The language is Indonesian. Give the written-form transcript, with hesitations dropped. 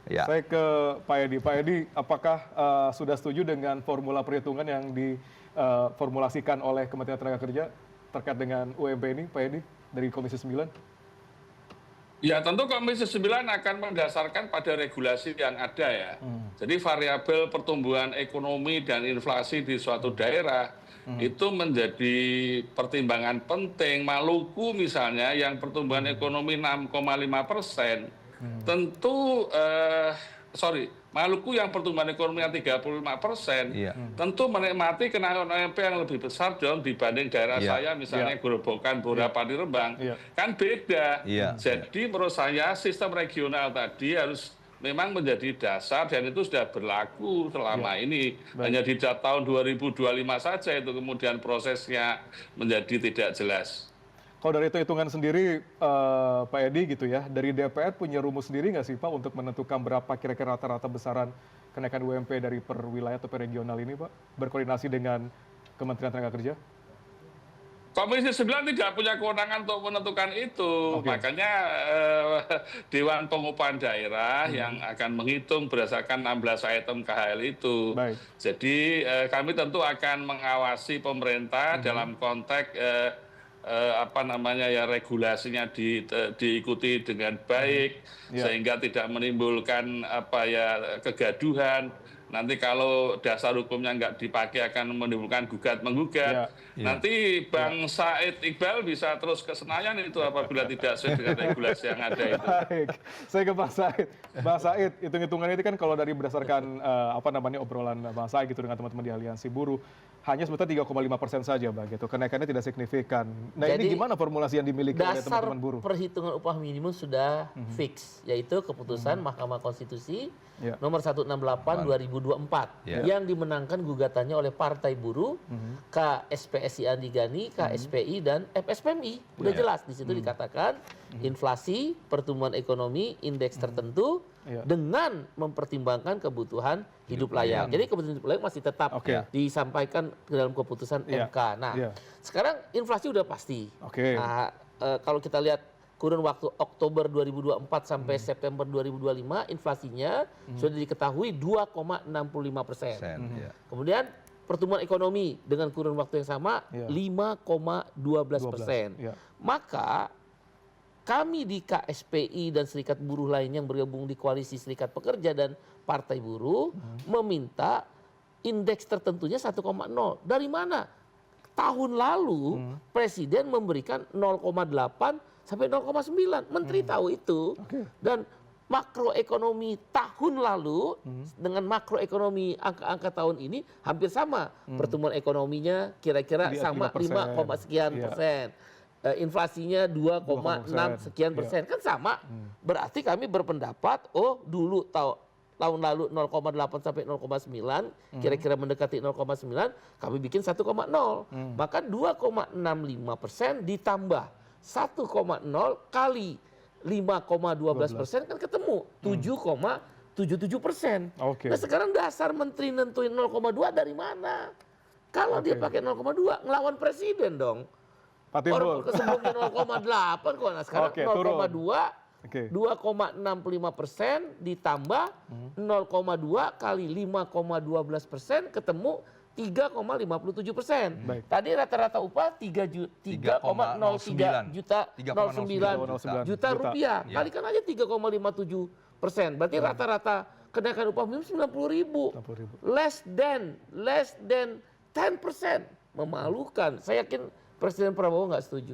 Ya. Saya ke Pak Edi. Pak Edi, apakah sudah setuju dengan formula perhitungan yang diformulasikan oleh Kementerian Tenaga Kerja terkait dengan UMP ini, Pak Edi, dari Komisi 9? Ya, tentu Komisi 9 akan mendasarkan pada regulasi yang ada ya. Jadi variabel pertumbuhan ekonomi dan inflasi di suatu daerah itu menjadi pertimbangan penting. Maluku misalnya yang pertumbuhan ekonomi 6,5%, tentu Maluku yang pertumbuhan ekonominya 35%, tentu menikmati kenaikan UMP yang lebih besar dong dibanding daerah saya, misalnya Grobogan, Borapati, Rembang, kan beda. Jadi menurut saya sistem regional tadi harus memang menjadi dasar dan itu sudah berlaku selama ini. Hanya di tahun 2025 saja itu kemudian prosesnya menjadi tidak jelas. Kalau dari itu hitungan sendiri, Pak Edi gitu ya, dari DPR punya rumus sendiri nggak sih Pak untuk menentukan berapa kira-kira rata-rata besaran kenaikan UMP dari per wilayah atau per regional ini Pak, berkoordinasi dengan Kementerian Tenaga Kerja? Komisi 9 tidak punya kewenangan untuk menentukan itu. Makanya Dewan Pengupahan Daerah yang akan menghitung berdasarkan 16 item KHL itu. Jadi kami tentu akan mengawasi pemerintah dalam konteks regulasinya diikuti dengan baik sehingga tidak menimbulkan kegaduhan. Nanti kalau dasar hukumnya nggak dipakai akan menimbulkan gugat-menggugat. Nanti Bang Said Iqbal bisa terus ke Senayan itu apabila tidak sesuai dengan regulasi yang ada itu. Baik, saya ke Bang Said. Bang Said, hitung-hitungannya itu kan kalau dari berdasarkan obrolan Bang Said gitu dengan teman-teman di Aliansi Buruh, hanya sebetulnya 3,5% saja Bang gitu. Kenaikannya tidak signifikan. Nah, jadi, ini gimana formulasi yang dimiliki oleh teman-teman buruh? Dasar perhitungan upah minimum sudah fix, yaitu keputusan Mahkamah Konstitusi nomor 168/2024 yang dimenangkan gugatannya oleh Partai Buruh, KSPSI Andi Gani, KSPI dan FSPMI. Udah jelas di situ dikatakan inflasi, pertumbuhan ekonomi, indeks tertentu dengan mempertimbangkan kebutuhan hidup layak. Jadi kebutuhan hidup layak masih tetap disampaikan ke dalam keputusan MK. Nah, sekarang inflasi udah pasti. Nah, kalau kita lihat kurun waktu Oktober 2024 sampai September 2025, inflasinya sudah diketahui 2,65%. Kemudian pertumbuhan ekonomi dengan kurun waktu yang sama 5,12%. Maka kami di KSPI dan serikat buruh lain yang bergabung di koalisi serikat pekerja dan partai buruh meminta indeks tertentunya 1,0. Dari mana? Tahun lalu Presiden memberikan 0,8 sampai 0,9. Menteri tahu itu. Dan makroekonomi tahun lalu dengan makroekonomi angka-angka tahun ini hampir sama. Pertumbuhan ekonominya kira-kira sama 5, sekian persen. Inflasinya 2,6 sekian persen. Kan sama. Berarti kami berpendapat, dulu tahun lalu 0,8 sampai 0,9, kira-kira mendekati 0,9, kami bikin 1,0. Maka 2,65% ditambah 1,0 kali 5,12% kan ketemu 7,77%. Nah sekarang dasar menteri nentuin 0,2 dari mana? Kalau dia pakai 0,2 ngelawan presiden dong. Pak Timbul. Sebelumnya 0,8 kok. Nah sekarang 0,2, 2,65% ditambah 0,2 kali 5,12% ketemu 3,57%. Tadi rata-rata upah 3,03 juta rupiah. Kalikan aja 3,57%. Berarti rata-rata kenaikan upah minimum 90.000. Less than 10%. Memalukan. Saya yakin Presiden Prabowo nggak setuju.